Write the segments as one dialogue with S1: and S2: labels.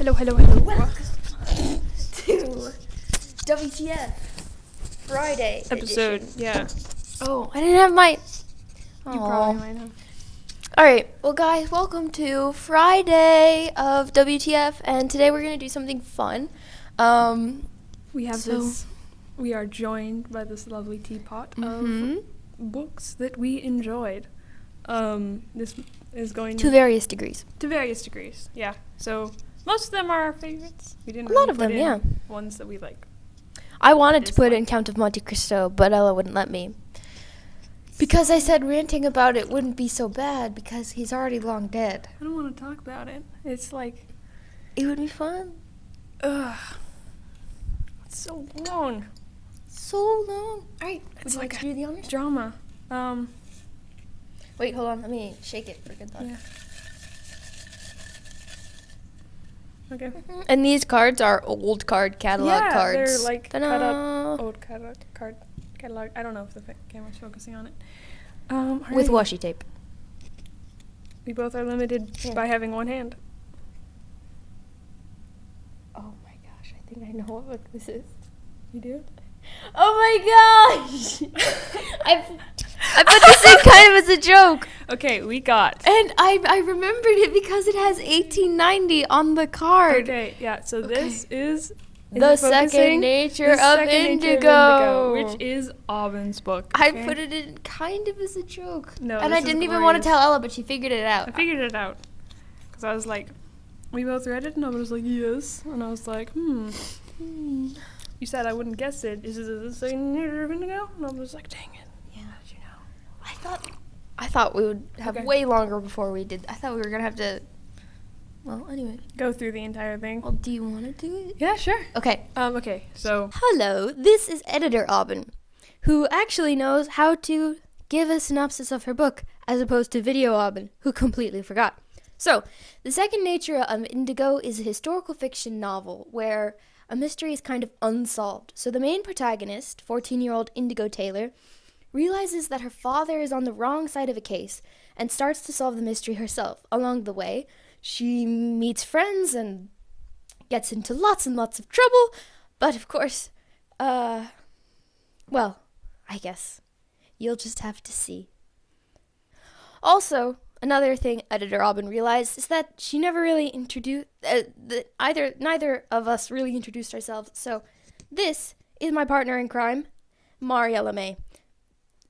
S1: Hello.
S2: Welcome to WTF Friday
S1: Episode,
S2: edition.
S1: yeah.
S2: Oh, I didn't have my...
S1: You probably might have.
S2: Alright, well guys, welcome to Friday of WTF, and today we're going to do something fun.
S1: We are joined by this lovely teapot of books that we enjoyed. This is going
S2: to various degrees.
S1: To various degrees, yeah. So most of them are our favorites. We didn't
S2: A lot
S1: really
S2: of them,
S1: put in
S2: yeah.
S1: ones that we like.
S2: I wanted to put in Count of Monte Cristo, but Ella wouldn't let me. Because I said ranting about it wouldn't be so bad because he's already long dead.
S1: I don't want to talk about it. It's like...
S2: It would be fun.
S1: Ugh. It's so long.
S2: So long. Alright,
S1: It's
S2: would you
S1: like
S2: like to do the honors?
S1: Drama.
S2: Wait, hold on. Let me shake it for good luck.
S1: Yeah. Okay.
S2: And these cards are old card catalog cards.
S1: Yeah, they're like
S2: Ta-da.
S1: cut up old catalog. I don't know if the camera's focusing on it.
S2: With washi tape.
S1: We both are limited by having one hand.
S2: Oh my gosh, I think I know what book this is.
S1: You do?
S2: Oh my gosh! I put this in kind of as a joke.
S1: Okay, we got.
S2: And I remembered it because it has 1890 on the card.
S1: Okay, yeah, so this is
S2: The Second Nature of Indigo,
S1: which is Aubin's book.
S2: I
S1: okay?
S2: put it in kind of as a joke.
S1: No,
S2: and I
S1: this is
S2: didn't even want to
S1: glorious.
S2: tell Ella, but she figured it out.
S1: I figured it out. Because I was like, we both read it, and I was like, yes. And I was like, You said I wouldn't guess it. Is it the Second Nature of Indigo? And I was like, dang it.
S2: Yeah.
S1: How did you know?
S2: I thought we would have
S1: Okay.
S2: way longer before we did. I thought we were going to have to... Well, anyway.
S1: Go through the entire thing.
S2: Well, do you want to do it?
S1: Yeah, sure.
S2: Okay.
S1: Okay, so...
S2: Hello, this is editor Aubin, who actually knows how to give a synopsis of her book, as opposed to video Aubin, who completely forgot. So, The Second Nature of Indigo is a historical fiction novel where a mystery is kind of unsolved. So the main protagonist, 14-year-old Indigo Taylor, realizes that her father is on the wrong side of a case and starts to solve the mystery herself. Along the way, she meets friends and gets into lots and lots of trouble, but of course, well, I guess you'll just have to see. Also, another thing editor Aubin realized is that she never really introduced, neither of us really introduced ourselves, so this is my partner in crime, Mariella May.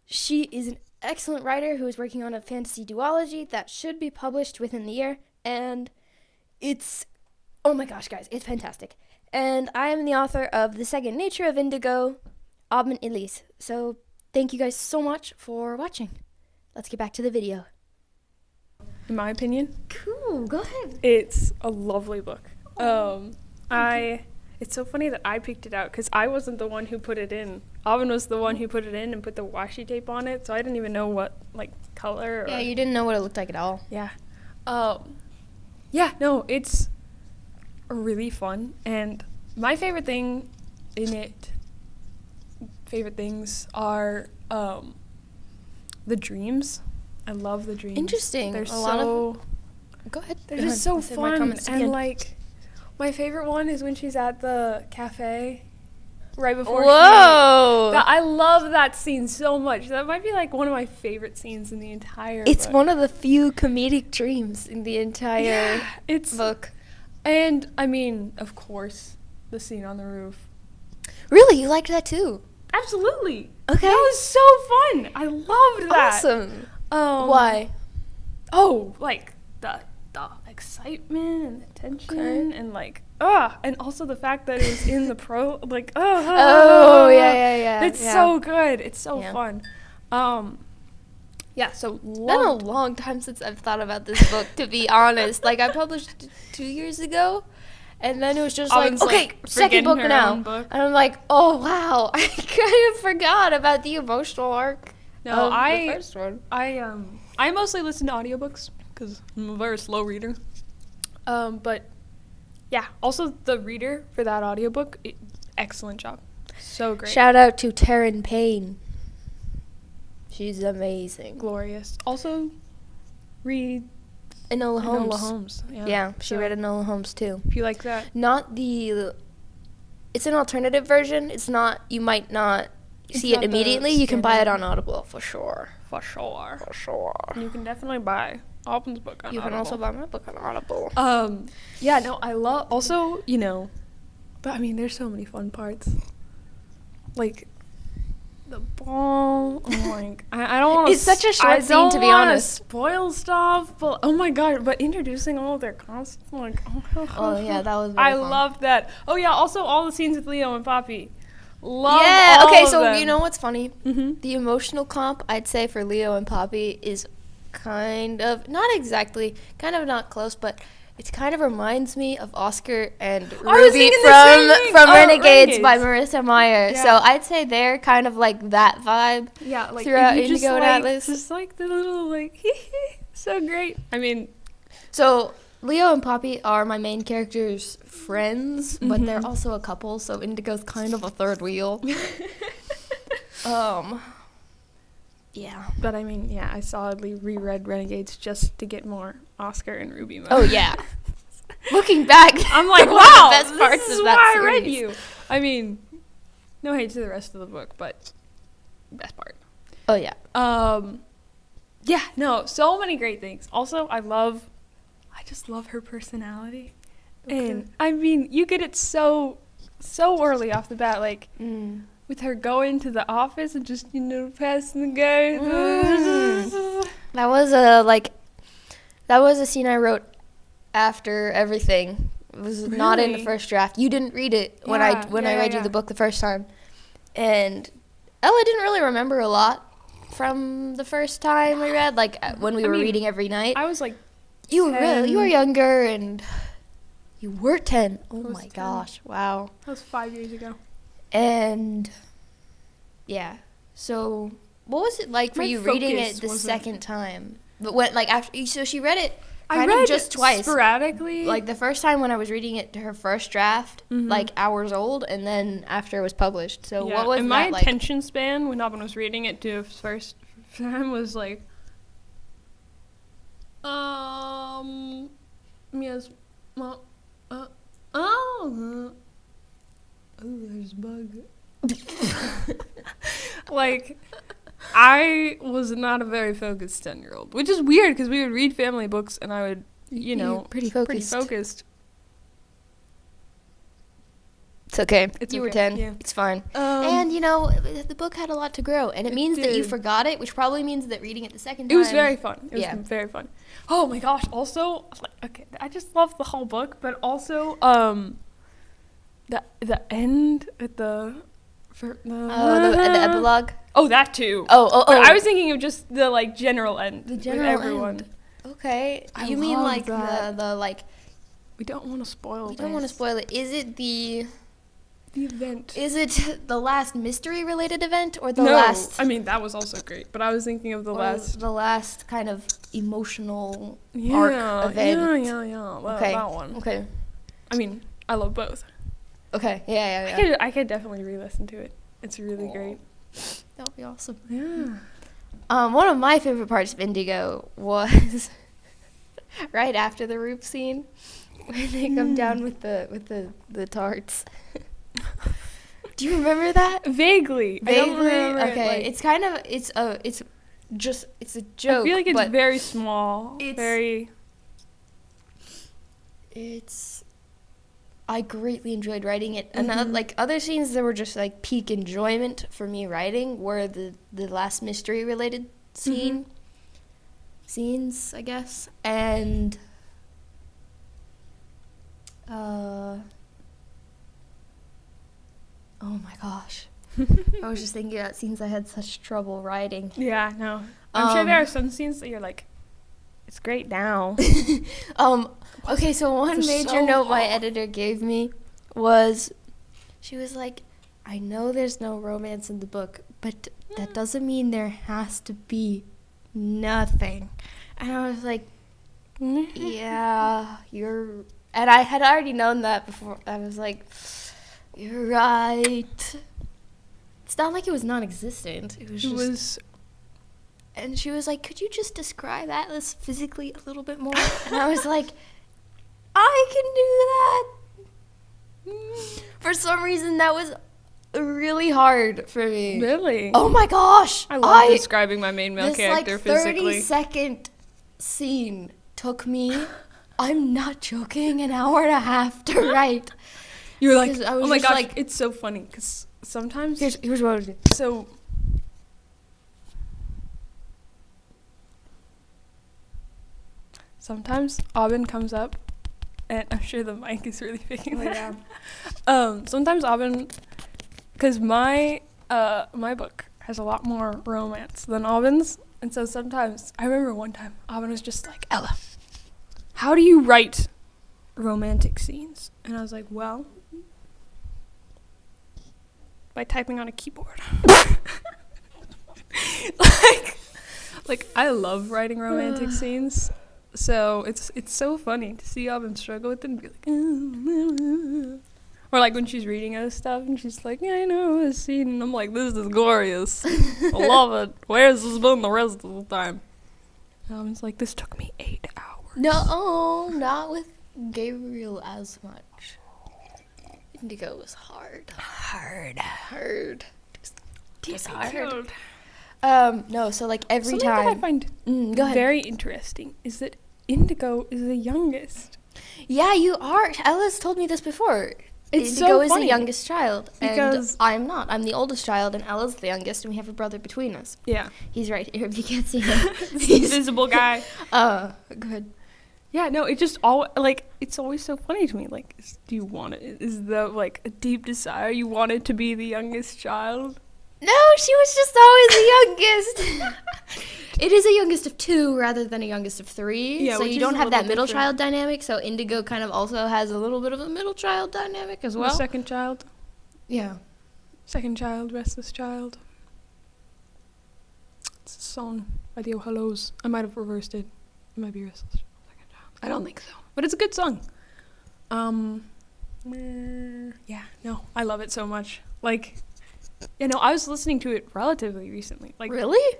S2: She is an excellent writer who is working on a fantasy duology that should be published within the year, and it's, oh my gosh guys, it's fantastic. And I am the author of The Second Nature of Indigo, Aubin Elise. So thank you guys so much for watching. Let's get back to the video.
S1: In my opinion,
S2: Cool, go ahead.
S1: it's a lovely book. It's so funny that I picked it out because I wasn't the one who put it in. Aubin was the one who put it in and put the washi tape on it, so I didn't even know what color.
S2: Yeah, you didn't know what it looked like at all.
S1: Yeah. It's really fun, and my favorite thing in it. Favorite things are the dreams. I love the dreams.
S2: Interesting.
S1: They're
S2: Go ahead.
S1: They're just so fun, and my favorite one is when she's at the cafe right before.
S2: Whoa!
S1: I love that scene so much. That might be one of my favorite scenes in the entire
S2: It's
S1: book.
S2: one of the few comedic dreams in the entire book.
S1: And I mean, of course, the scene on the roof.
S2: Really, you liked that too?
S1: Absolutely.
S2: Okay.
S1: That was so fun. I loved that.
S2: Awesome.
S1: Why? Oh, the excitement and the tension and and also the fact that it was in the
S2: Oh, yeah.
S1: It's so good. It's so fun. So
S2: It's been a long time since I've thought about this book, to be honest. I published it 2 years ago, and then it was just
S1: Aubin's,
S2: second book
S1: her
S2: now.
S1: own book.
S2: And I'm like, oh wow, I kind of forgot about the emotional arc.
S1: No,
S2: of the first one.
S1: I mostly listen to audiobooks because I'm a very slow reader. But yeah, also the reader for that audiobook, excellent job. So great.
S2: Shout out to Taryn Payne. She's amazing.
S1: Glorious. Also, read
S2: Enola Holmes.
S1: Enola Holmes.
S2: Yeah, she
S1: So,
S2: read Enola Holmes too.
S1: if you like that.
S2: Not the. It's an alternative version. It's not. You might not see it
S1: not the
S2: immediately. You can buy it
S1: standard.
S2: on Audible for sure.
S1: For sure.
S2: For sure.
S1: You can definitely buy Aubin's book on
S2: You can
S1: Audible.
S2: also buy my book on Audible.
S1: Yeah, no, I love, also, you know, but I mean, there's so many fun parts. Like, the ball, oh my, I don't want to.
S2: It's such a short scene, to be honest.
S1: Spoil stuff, but oh my god, but introducing all of their concepts, like,
S2: Oh yeah, that was very
S1: I
S2: fun.
S1: love that. Oh yeah, also all the scenes with Leo and Poppy. Love
S2: Yeah,
S1: all
S2: okay,
S1: of
S2: so
S1: them.
S2: you know what's funny?
S1: Mm-hmm.
S2: The emotional comp, I'd say, for Leo and Poppy is kind of, not exactly, kind of not close, but it kind of reminds me of Oscar and
S1: was
S2: Ruby
S1: thinking the same thing.
S2: from
S1: Oh,
S2: Renegades by
S1: Renegades.
S2: Marissa Meyer.
S1: Yeah.
S2: So I'd say they're kind of like that vibe.
S1: Yeah, like
S2: throughout
S1: if you just
S2: Indigo and
S1: like,
S2: Atlas.
S1: just like the little like so great. I mean,
S2: So Leo and Poppy are my main characters' friends, but they're
S1: Mhm.
S2: also a couple, so Indigo's kind of a third wheel. Yeah.
S1: but I mean, yeah, I solidly reread Renegades just to get more Oscar and Ruby mode.
S2: Oh yeah. Looking back,
S1: I'm like,
S2: one of the
S1: wow,
S2: best parts
S1: this is
S2: of that
S1: why I read
S2: series.
S1: you. I mean, no hate to the rest of the book, but best part.
S2: Oh yeah.
S1: Yeah, no, so many great things. Also, I just love her personality.
S2: Okay.
S1: And I mean, you get it so early off the bat, like with her going to the office and just, you know, passing the guy.
S2: That was a scene I wrote after everything. It was not in the
S1: Really?
S2: first draft. You didn't read it when
S1: Yeah,
S2: I read you the book the first time. And Ella didn't really remember a lot from the first time we read, like when we
S1: I
S2: were
S1: mean,
S2: reading every night.
S1: I was like,
S2: You were
S1: 10.
S2: younger, and you were 10. Oh
S1: was
S2: my
S1: 10.
S2: gosh, wow.
S1: that was 5 years ago.
S2: And yeah, so what was it like for
S1: My
S2: you reading
S1: focus
S2: it the
S1: wasn't-
S2: second time? But when, like, after, so she read it
S1: I
S2: kind
S1: read
S2: of just twice.
S1: sporadically.
S2: Like the first time when I was reading it to her first draft,
S1: Mhm.
S2: like hours old, and then after it was published. So
S1: yeah,
S2: what was
S1: and
S2: that
S1: my
S2: like?
S1: attention span when Aubin was reading it to first time was like, yes, well, oh, there's a bug. Like, I was not a very focused 10-year-old, which is weird because we would read family books and I would, you know,
S2: pretty focused.
S1: pretty focused.
S2: It's okay.
S1: It's
S2: You were
S1: okay,
S2: 10.
S1: yeah.
S2: It's fine.
S1: And
S2: And you know, the book had a lot to grow, and it
S1: It
S2: means that you
S1: did.
S2: forgot it, which probably means that reading it the second time.
S1: it was very fun. It was
S2: Yeah.
S1: very fun. Oh my gosh! Also, like, okay, I just love the whole book, but also, the end at the,
S2: the epilogue.
S1: Oh, that too.
S2: Oh.
S1: But I was thinking of just the like general end.
S2: The
S1: with
S2: general
S1: everyone.
S2: end. Okay.
S1: I
S2: You mean
S1: love
S2: like
S1: that.
S2: the like?
S1: We don't want to spoil.
S2: We don't want to
S1: this.
S2: spoil it. Is it the?
S1: the event.
S2: Is it the last mystery related event or the
S1: No,
S2: last?
S1: I mean that was also great, but I was thinking of the
S2: or
S1: last
S2: the last kind of emotional
S1: yeah,
S2: arc event.
S1: Yeah. Well,
S2: Okay.
S1: that one.
S2: Okay.
S1: I mean, I love both.
S2: Okay. Yeah.
S1: I could definitely re-listen to it. It's really great.
S2: That would be awesome.
S1: Yeah.
S2: One of my favorite parts of Indigo was right after the roof scene when they come down with the tarts. Do you remember that?
S1: Vaguely. I don't remember it,
S2: Okay.
S1: like-
S2: It's kind of it's a joke.
S1: I feel like it's
S2: but
S1: very small.
S2: it's-
S1: Very.
S2: I greatly enjoyed writing it. And like other scenes that were just like peak enjoyment for me writing were the last mystery related scenes, I guess. And oh my gosh. I was just thinking about scenes I had such trouble writing.
S1: Yeah. No. I'm sure there are some scenes that you're like, it's great now.
S2: Okay, so one
S1: For
S2: major
S1: so
S2: note my
S1: long.
S2: editor gave me was, she was like, I know there's no romance in the book, but that doesn't mean there has to be nothing. And I was like, yeah, and I had already known that before. I was like, you're right. It's not like it was non-existent. It was
S1: It
S2: just,
S1: was
S2: And she was like, could you just describe Atlas physically a little bit more? And I was like, I can do that. For some reason, that was really hard for me.
S1: Really?
S2: Oh my gosh.
S1: I love describing my main male
S2: this
S1: character
S2: like
S1: physically.
S2: 30-second scene took me, I'm not joking, an hour and a half to write.
S1: You were like,
S2: 'Cause I was
S1: oh my
S2: just
S1: gosh,
S2: like-
S1: it's so funny because sometimes.
S2: Here's what I was doing.
S1: So. Sometimes Aubin comes up, and I'm sure the mic is really picking that up. Sometimes Aubin, because my book has a lot more romance than Aubin's, and so sometimes, I remember one time, Aubin was just like, Ella, how do you write romantic scenes? And I was like, well, by typing on a keyboard. like I love writing romantic scenes. So it's so funny to see Aubin struggle with it and be like, or like when she's reading us stuff and she's like, yeah, I know this scene, and I'm like, this is glorious. I love it. Where's this been the rest of the time? And Aubin's like, this took me 8 hours.
S2: No, not with Gabriel as much. Indigo was hard. Just hard. No, so like every
S1: Something
S2: time.
S1: that I find
S2: Go ahead.
S1: very interesting is that Indigo is the youngest.
S2: Yeah, you are. Ella's told me this before.
S1: It's
S2: Indigo
S1: so
S2: is
S1: funny
S2: the youngest child,
S1: because-
S2: and I'm not. I'm the oldest child, and Ella's the youngest, and we have a brother between us.
S1: Yeah.
S2: He's right here if you can't see him.
S1: Invisible guy.
S2: Good.
S1: Yeah, no, it just it's always so funny to me. Like, do you want it? Is that like a deep desire? You wanted to be the youngest child?
S2: No, she was just always the youngest. It is a youngest of 2 rather than a youngest of 3.
S1: Yeah,
S2: so
S1: which
S2: you
S1: is
S2: don't
S1: a
S2: have that
S1: little
S2: middle
S1: different.
S2: child dynamic. So Indigo kind of also has a little bit of a middle child dynamic as well.
S1: The second child.
S2: Yeah.
S1: Second child, restless child. It's a song by the O'Hallows. I might have reversed it. It might be restless child, second child. I don't think so, but it's a good song. Yeah, no, I love it so much. Like, you know, I was listening to it relatively recently. Like,
S2: Really?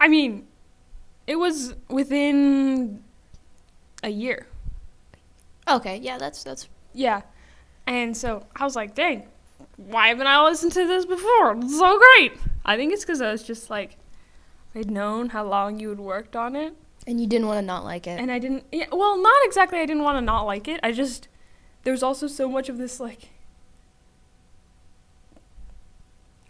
S1: I mean, it was within a year.
S2: Okay. Yeah, that's.
S1: Yeah. And so I was like, dang, why haven't I listened to this before? It's so great. I think it's because I was just like, I'd known how long you had worked on it.
S2: And you didn't want to not like it.
S1: And I didn't, yeah, well, not exactly I didn't want to not like it. I just, there was also so much of this, like,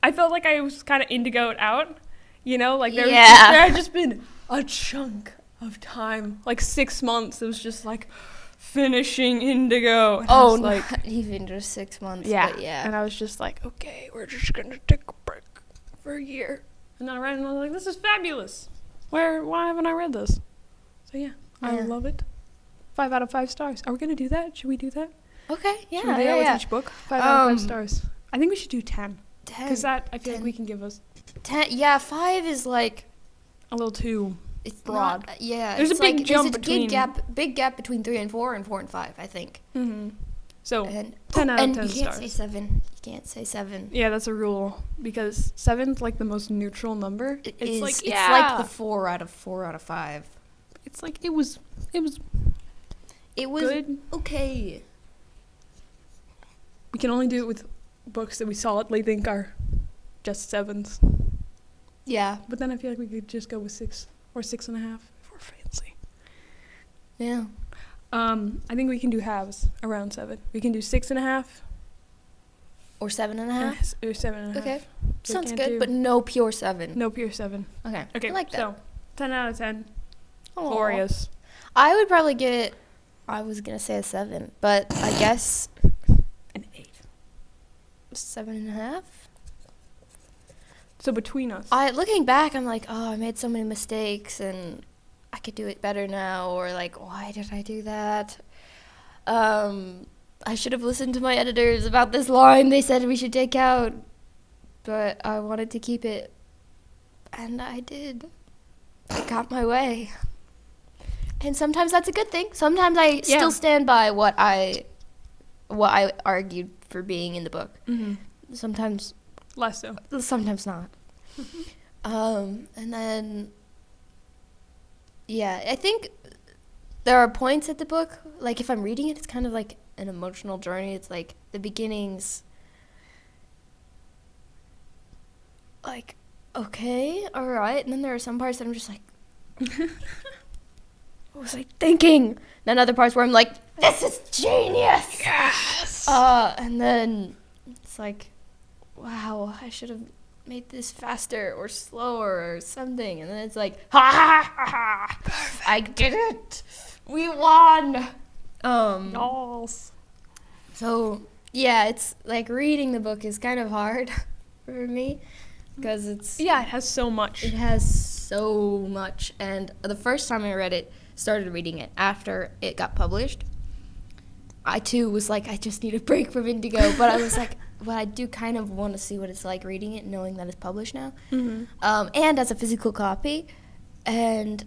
S1: I felt like I was kind of indigoed out, you know? Like, there had just been a chunk of time, like 6 months. It was just like, finishing Indigo. And I was like,
S2: not even just 6 months.
S1: yeah.
S2: But yeah.
S1: And I was just like, okay, we're just going to take a break for a year. And then I read it and I was like, this is fabulous. Why haven't I read this? So yeah, I love it. 5 out of 5 stars. Are we going to do that? Should we do that?
S2: Okay, yeah.
S1: Should we do that with each book? 5 out of 5 stars. I think we should do 10.
S2: 10.
S1: Because that, I feel
S2: 10.
S1: like we can give us
S2: 10. Yeah, 5 is like.
S1: a little too
S2: It's
S1: broad.
S2: Not, yeah.
S1: There's
S2: it's
S1: a big
S2: like,
S1: jump
S2: there's a
S1: between.
S2: big gap between 3 and 4 and 4 and 5, I think.
S1: Mm-hmm. So,
S2: And
S1: 10 out of 10
S2: and you can't
S1: stars.
S2: say 7. You can't say 7.
S1: Yeah, that's a rule. Because 7's like the most neutral number.
S2: It's
S1: like,
S2: it's like the 4 out of 5.
S1: It's like, it was
S2: It was
S1: good.
S2: okay.
S1: We can only do it with books that we solidly think are just 7s.
S2: Yeah.
S1: But then I feel like we could just go with 6 or 6.5 if we're fancy.
S2: Yeah.
S1: I think we can do halves around 7. We can do 6.5
S2: Or 7.5.
S1: or 7.5.
S2: Okay.
S1: We
S2: Sounds
S1: can't
S2: good,
S1: do-
S2: but no pure 7.
S1: No pure 7.
S2: Okay.
S1: Okay,
S2: I like that.
S1: so 10 out of 10.
S2: Aw.
S1: Glorious.
S2: I would probably give it. I was gonna say a 7, but I guess
S1: An 8.
S2: 7.5.
S1: So between us.
S2: Looking back, I'm like, oh, I made so many mistakes, and I could do it better now, or like, why did I do that? I should have listened to my editors about this line they said we should take out, but I wanted to keep it, and I did. I got my way. And sometimes that's a good thing. Sometimes I still stand by what I argued for being in the book.
S1: Mm-hmm.
S2: Sometimes
S1: Less so.
S2: Sometimes not. And then Yeah, I think there are points at the book, like if I'm reading it, it's kind of like an emotional journey. It's like the beginnings, like, okay, all right. And then there are some parts that I'm just like, what was I thinking? Then other parts where I'm like, this is genius.
S1: Yes.
S2: And then it's like, wow, I should have made this faster or slower or something. And then it's like, ha ha ha ha, perfect. I did it. We won.
S1: Yes.
S2: So yeah, it's like reading the book is kind of hard for me because it
S1: has so much.
S2: It has so much. And the first time I read it, started reading it after it got published, I too was like, I just need a break from Indigo. But I was like, well, I do kind of want to see what it's like reading it, knowing that it's published now, and as a physical copy. And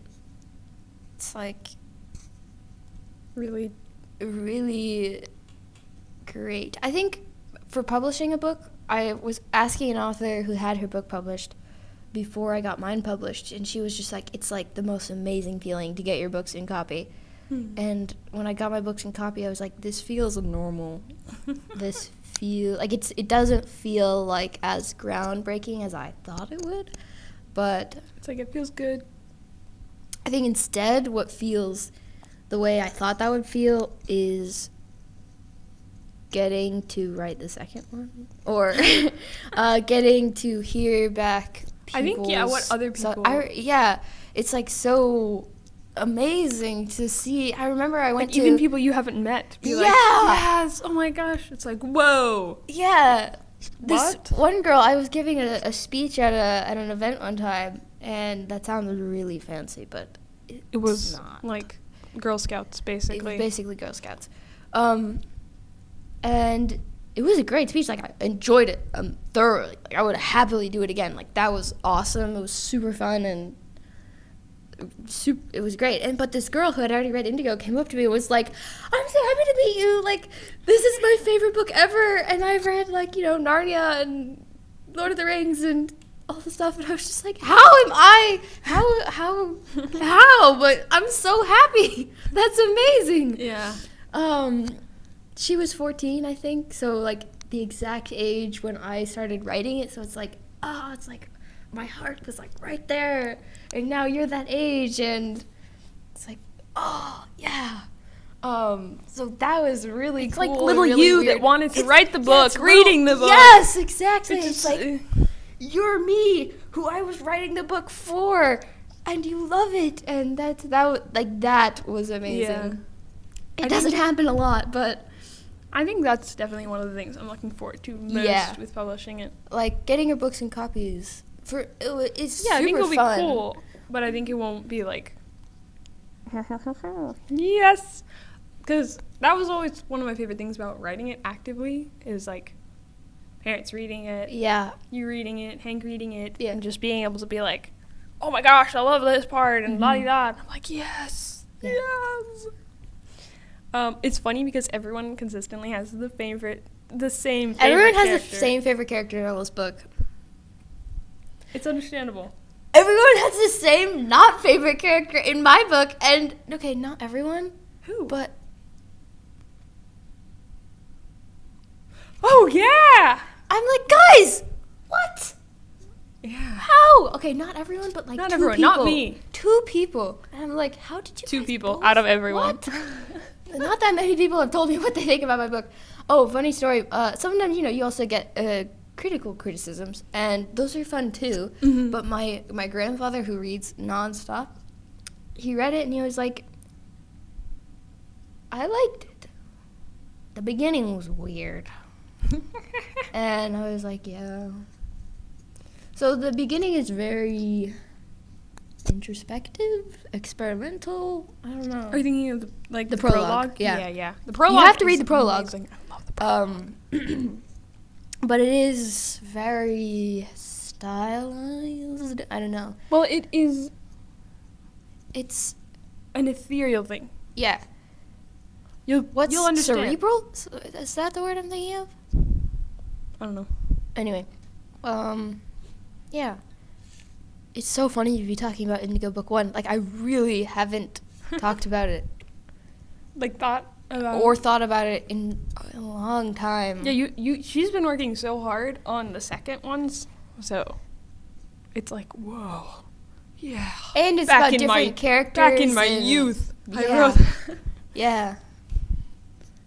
S2: it's like
S1: Really.
S2: really great. I think for publishing a book, I was asking an author who had her book published before I got mine published, and she was just like, it's like the most amazing feeling to get your books in copy. And when I got my books in copy, I was like, this feels normal. It doesn't feel like as groundbreaking as I thought it would, but
S1: It's like it feels good.
S2: I think instead what feels the way I thought that would feel is getting to write the second one, or getting to hear back
S1: I think, what other people...
S2: it's like so amazing to see. I remember I went
S1: like
S2: to...
S1: even people you haven't met. Be like,
S2: Yeah!
S1: yes! Oh my gosh. It's like, whoa!
S2: Yeah. This
S1: What?
S2: one girl, I was giving a speech at an event one time, and that sounded really fancy, but
S1: It was
S2: not.
S1: like Girl Scouts,
S2: It
S1: basically.
S2: was basically Girl Scouts. And it was a great speech. Like, I enjoyed it thoroughly. Like, I would happily do it again. Like, that was awesome. It was super fun, and it was great. But this girl who had already read Indigo came up to me and was like, I'm so happy to meet you. Like, this is my favorite book ever. And I've read, like, Narnia and Lord of the Rings and all the stuff. And I was just like, how am I? How? But I'm so happy. That's amazing.
S1: Yeah.
S2: She was 14, I think. So, like, the exact age when I started writing it. So it's like, it's like my heart was, like, right there. And now you're that age. And it's like, oh, yeah. So that was really
S1: It's
S2: cool.
S1: like little
S2: and really
S1: you
S2: weird.
S1: that wanted to write the book,
S2: Yes,
S1: reading the book.
S2: Yes, exactly.
S1: It's
S2: It's like, you're me, who I was writing the book for, and you love it. And that was amazing.
S1: Yeah.
S2: It doesn't happen a lot, but
S1: I think that's definitely one of the things I'm looking forward to most with publishing it.
S2: like getting your books in copies it's super
S1: I think it'll
S2: fun.
S1: be cool, but I think it won't be like, yes, because that was always one of my favorite things about writing it actively is like parents reading it,
S2: Yeah,
S1: you reading it, Hank reading it,
S2: Yeah.
S1: and just being able to be like, oh my gosh, I love this part, and la-di-da. I'm like, yes,
S2: Yeah.
S1: yes. It's funny because everyone consistently has the same favorite
S2: everyone has
S1: character.
S2: the same favorite character in Ella's book.
S1: It's understandable.
S2: Everyone has the same not favorite character in my book, and okay, not everyone,
S1: Who?
S2: but
S1: Oh yeah.
S2: I'm like, guys, what?
S1: Yeah.
S2: How? Okay, not everyone, but like
S1: Not
S2: two
S1: everyone,
S2: people.
S1: not me.
S2: 2 people. And I'm like, how did you
S1: Two
S2: guys
S1: people
S2: both?
S1: out of everyone.
S2: What? Not that many people have told me what they think about my book. Oh, funny story. Sometimes, you also get critical criticisms, and those are fun too.
S1: Mhm.
S2: But my grandfather, who reads nonstop, he read it and he was like, I liked it. The beginning was weird. And I was like, yeah. So the beginning is very introspective, experimental. I don't know.
S1: Are you thinking of the
S2: prologue? Yeah.
S1: Yeah. The prologue.
S2: You have to read
S1: is
S2: the prologue.
S1: amazing. I love the prologue.
S2: But it is very stylized. I don't know.
S1: Well, it is
S2: It's
S1: an ethereal thing.
S2: yeah.
S1: You'll understand.
S2: Cerebral? Is that the word I'm thinking of?
S1: I don't know.
S2: Anyway, yeah. It's so funny to be talking about Indigo Book 1. Like, I really haven't talked about it.
S1: Like, thought about
S2: Or thought about it in a long time.
S1: Yeah, she's been working so hard on the second ones, so it's like, whoa. Yeah.
S2: And it's about different characters.
S1: Back in my youth.
S2: Yeah.
S1: I wrote
S2: Yeah.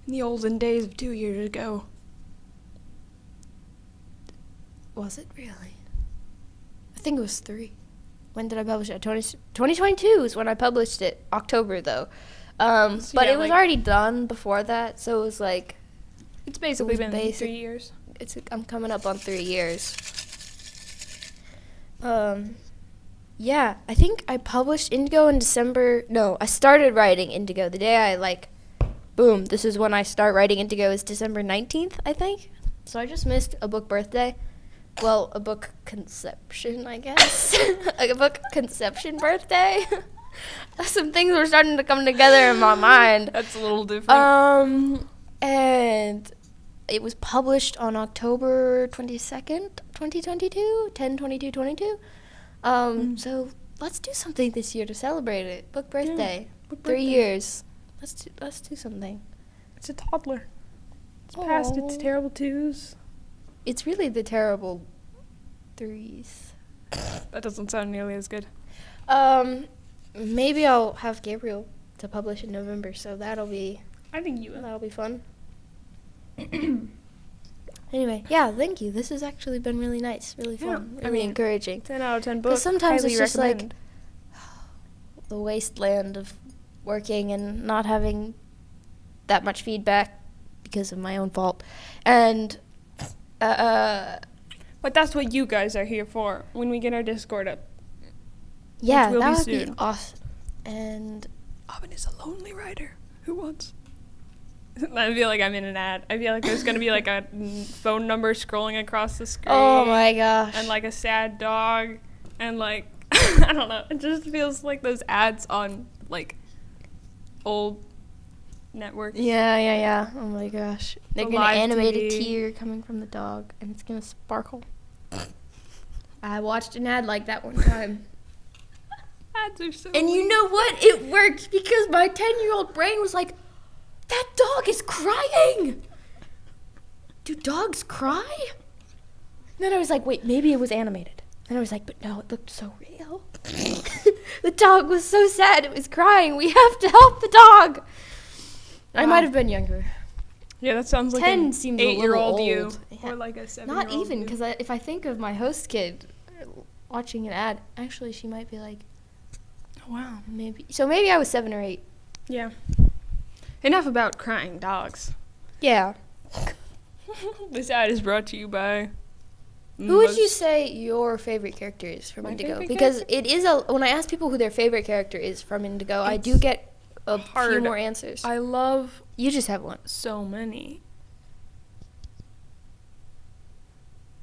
S1: in the olden days of 2 years ago.
S2: Was it really? I think it was 3. When did I publish it? 2022 is when I published it. October, though.
S1: So
S2: but
S1: yeah,
S2: it was already done before that, so it was like...
S1: It's basically been 3 years.
S2: I'm coming up on 3 years. Yeah, I think I published Indigo in December. No, I started writing Indigo. The day I, boom, this is when I start writing Indigo is December 19th, I think. So I just missed a book birthday. Well, a book conception, I guess. A book conception birthday. Some things were starting to come together in my mind.
S1: That's a little different.
S2: And it was published on October 22nd, 2022, 10/22/22. So let's do something this year to celebrate it. Book birthday.
S1: Book
S2: 3
S1: birthday.
S2: years. Let's do something.
S1: It's a toddler. It's past its
S2: Aw.
S1: terrible 2s.
S2: It's really the terrible 3s.
S1: That doesn't sound nearly as good.
S2: Maybe I'll have Gabriel to publish in November, so that'll be
S1: I think you will.
S2: that'll be fun. Anyway, yeah, thank you. This has actually been really nice, really fun,
S1: Yeah,
S2: really encouraging.
S1: 10 out of 10 books.
S2: sometimes
S1: Highly
S2: it's just
S1: recommend.
S2: The wasteland of working and not having that much feedback because of my own fault. And
S1: But that's what you guys are here for when we get our Discord up.
S2: yeah,
S1: will
S2: that
S1: be
S2: would be
S1: soon.
S2: awesome. And
S1: Aubin is a lonely writer who wants. I feel like I'm in an ad. I feel like there's going to be like a phone number scrolling across the screen.
S2: oh my gosh.
S1: And like a sad dog. And like, I don't know. It just feels like those ads on like old networks.
S2: Yeah. Oh my gosh. They're
S1: The
S2: going to
S1: live
S2: animate
S1: TV.
S2: a tear coming from the dog, and it's going to sparkle. I watched an ad like that one time.
S1: Ads are so.
S2: And you know what? It worked because my 10-year-old brain was like, that dog is crying. Do dogs cry? And then I was like, wait, maybe it was animated. And I was like, but no, it looked so real. The dog was so sad. It was crying. We have to help the dog. I
S1: Wow.
S2: might have been younger.
S1: Yeah, that sounds like
S2: 10
S1: an
S2: seems a little
S1: 8-year-old you.
S2: old. Yeah.
S1: Or like a 7-year-old
S2: Not even,
S1: you.
S2: because if I think of my host kid watching an ad, actually she might be like,
S1: Oh, wow.
S2: maybe. So maybe I was 7 or 8.
S1: Yeah. Enough about crying dogs.
S2: Yeah.
S1: This ad is brought to you by.
S2: Who would you say your favorite character is from
S1: My
S2: Indigo?
S1: favorite
S2: Because
S1: character?
S2: it is when I ask people who their favorite character is from Indigo, I do
S1: It's
S2: get a few
S1: hard.
S2: more answers.
S1: I love
S2: You just have one.
S1: so many.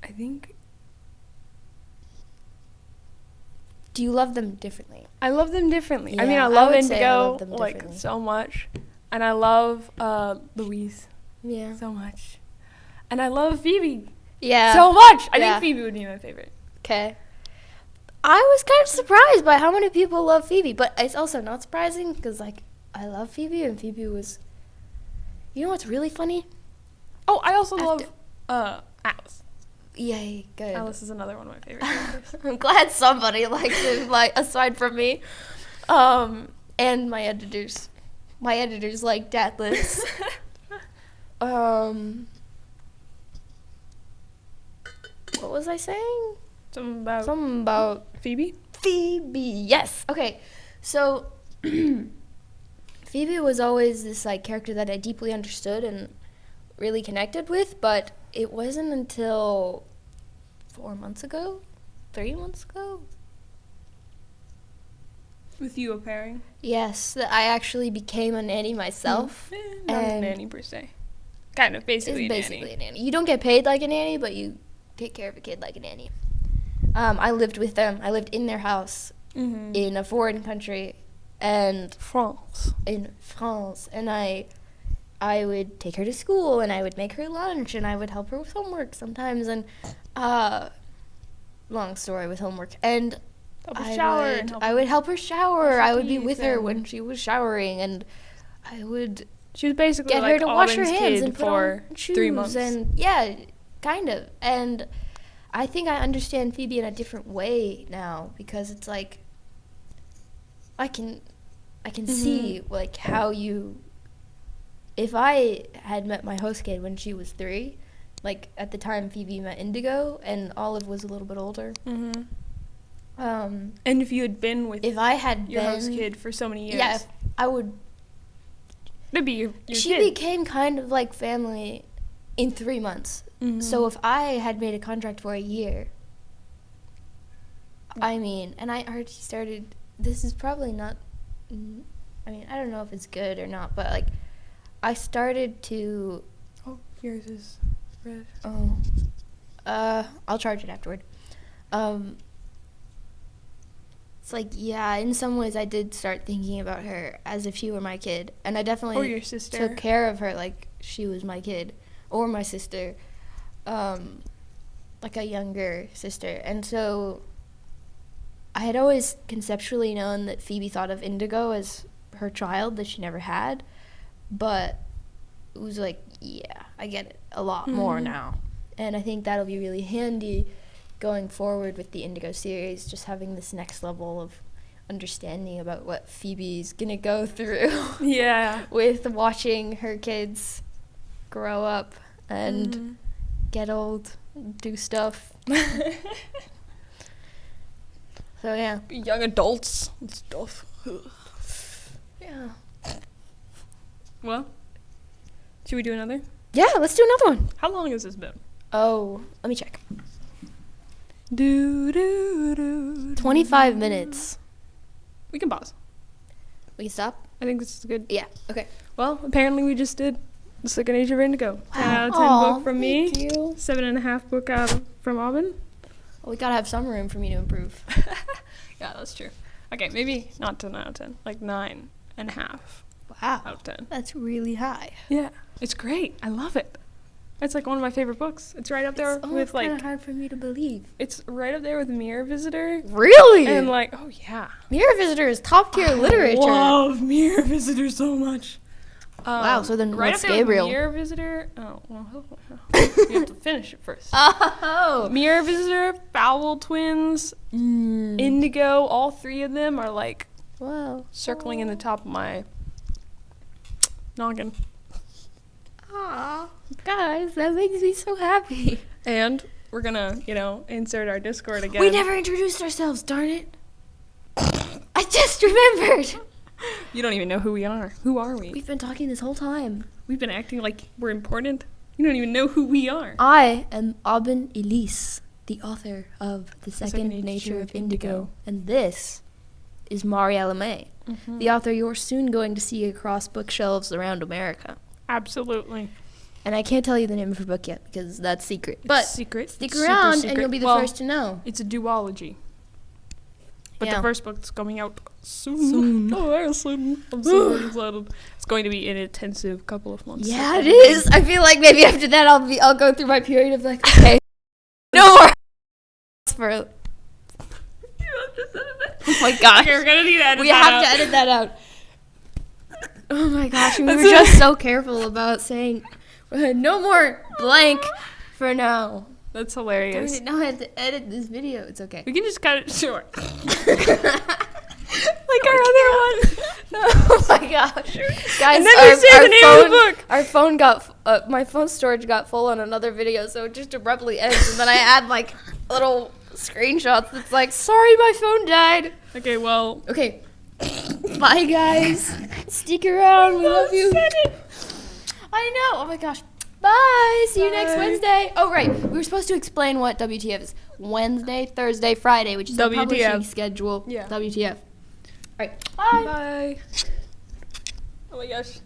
S1: I think
S2: Do you love them differently?
S1: I love them differently. I mean,
S2: Yeah,
S1: I
S2: I
S1: love
S2: would say I
S1: Indigo
S2: love them
S1: like
S2: differently.
S1: so much, and I love Louise
S2: Yeah.
S1: so much, and I love Phoebe
S2: Yeah.
S1: so much. I
S2: Yeah.
S1: think Phoebe would be my favorite.
S2: Okay. I was kind of surprised by how many people love Phoebe, but it's also not surprising because, like, I love Phoebe, and Phoebe was. You know what's really funny?
S1: Oh, I also
S2: After-
S1: love Alice.
S2: Yay, good.
S1: Alice is another one of my favorite characters.
S2: I'm glad somebody likes it, like, aside from me. And my editors. My editors like Atlas. What was I saying?
S1: Something about
S2: Something about
S1: Phoebe.
S2: Phoebe. Yes. Okay. So Phoebe was always this like character that I deeply understood and really connected with, but it wasn't until 4 months ago, 3 months ago.
S1: With you a pairing.
S2: Yes, that I actually became a nanny myself.
S1: Not a
S2: And-
S1: nanny per se. Kind of, basically
S2: It's
S1: a
S2: basically
S1: nanny.
S2: a nanny. You don't get paid like a nanny, but you take care of a kid like a nanny. I lived with them. I lived in their house
S1: Mm-hmm.
S2: in a foreign country, and
S1: France.
S2: in France, and I would take her to school, and I would make her lunch, and I would help her with homework sometimes, and long story with homework, and
S1: Help her shower. And
S2: I would help her shower.
S1: her
S2: I would be
S1: teeth
S2: with her
S1: and-
S2: when she was showering, and I would
S1: She was basically
S2: get
S1: like
S2: her to wash her
S1: Aubin's
S2: hands
S1: kid
S2: and put
S1: for
S2: on shoes
S1: 3 months.
S2: and yeah, kind of. And I think I understand Phoebe in a different way now, because it's like I can see like how you, if I had met my host kid when she was 3, like at the time Phoebe met Indigo and Olive was a little bit older.
S1: And if you had been with
S2: If I had
S1: your
S2: been,
S1: host kid for so many years,
S2: yeah, I would.
S1: it'd be your
S2: She
S1: kid.
S2: became kind of like family in 3 months. So if I had made a contract for a year, I mean, and I already started, this is probably not, I mean, I don't know if it's good or not, but like, I started to,
S1: Oh, yours is red.
S2: I'll charge it afterward. It's like, yeah, in some ways I did start thinking about her as if she were my kid. And I definitely
S1: Or your sister.
S2: took care of her like she was my kid or my sister, like a younger sister. And so I had always conceptually known that Phoebe thought of Indigo as her child that she never had, but it was like, yeah, I get it a lot more now. And I think that'll be really handy going forward with the Indigo series, just having this next level of understanding about what Phoebe's gonna go through
S1: Yeah.
S2: with watching her kids grow up and get old, do stuff. So yeah.
S1: Be young adults and stuff.
S2: Yeah.
S1: Well, should we do another?
S2: Yeah, let's do another one.
S1: How long has this been?
S2: Oh, let me check.
S1: Do, do, do,
S2: 25 minutes.
S1: We can pause.
S2: We can stop?
S1: I think this is good.
S2: Yeah. Okay.
S1: Well, apparently we just did The Second Age of Indigo. 10 out of 10
S2: Aw,
S1: book from me.
S2: thank you.
S1: 7.5 book out from Aubin.
S2: Well, we gotta have some room for me to improve.
S1: Yeah, that's true. Okay, maybe not 10 out of 10. Like 9.5
S2: Wow.
S1: out of 10.
S2: That's really high.
S1: Yeah. It's great. I love it. It's like one of my favorite books. It's right up there
S2: It's
S1: with
S2: kind
S1: like,
S2: of hard for me to believe.
S1: it's right up there with Mirror Visitor.
S2: Really?
S1: And like, oh yeah.
S2: Mirror Visitor is top tier literature.
S1: I love Mirror Visitor so much.
S2: Wow, so then
S1: right
S2: what's
S1: up there with
S2: Gabriel?
S1: Mirror Visitor. Oh, well, you have to finish it first.
S2: Oh.
S1: Mirror Visitor, Fowl Twins, Indigo, all 3 of them are like
S2: Wow.
S1: circling in the top of my noggin.
S2: Aw. Guys, that makes me so happy.
S1: And we're gonna, insert our Discord again.
S2: We never introduced ourselves, darn it. I just remembered.
S1: You don't even know who we are. Who are we?
S2: We've been talking this whole time.
S1: We've been acting like we're important. You don't even know who we are.
S2: I am Aubin Elise, the author of The Second
S1: Second
S2: Nature of Indigo. And this is Mariella May,
S1: Mm-hmm.
S2: the author you're soon going to see across bookshelves around America.
S1: Absolutely.
S2: And I can't tell you the name of her book yet because that's secret. But
S1: secret.
S2: stick
S1: Super
S2: around and
S1: secret.
S2: you'll be the
S1: Well,
S2: first to know.
S1: It's a duology. But
S2: Yeah.
S1: the first book's coming out soon. Oh, very soon. I'm so very excited. It's going to be an intensive couple of months.
S2: Yeah, it is. I feel like maybe after that I'll go through my period of like, okay, no more. For oh my gosh,
S1: Okay, we're gonna need to edit
S2: we
S1: that
S2: have
S1: out.
S2: to edit that out. Oh my gosh, we were
S1: That's
S2: just so careful about saying no more blank for now.
S1: That's hilarious.
S2: Now I have to edit this video. It's okay.
S1: We can just cut it short. Like our other one.
S2: Oh my gosh, guys!
S1: And then we say the name of the book.
S2: Our phone got my phone storage got full on another video, so it just abruptly ends, and then I add like little screenshots that's like, "Sorry, my phone died."
S1: Okay, well.
S2: Okay, bye guys. Stick around. We love you. I know. Oh my gosh. Bye. See you next
S1: Bye.
S2: Wednesday. Oh right, we were supposed to explain what WTF is. Wednesday, Thursday, Friday, which is the
S1: WTF.
S2: publishing schedule.
S1: Yeah.
S2: WTF. All right. Bye.
S1: Bye. Oh my gosh.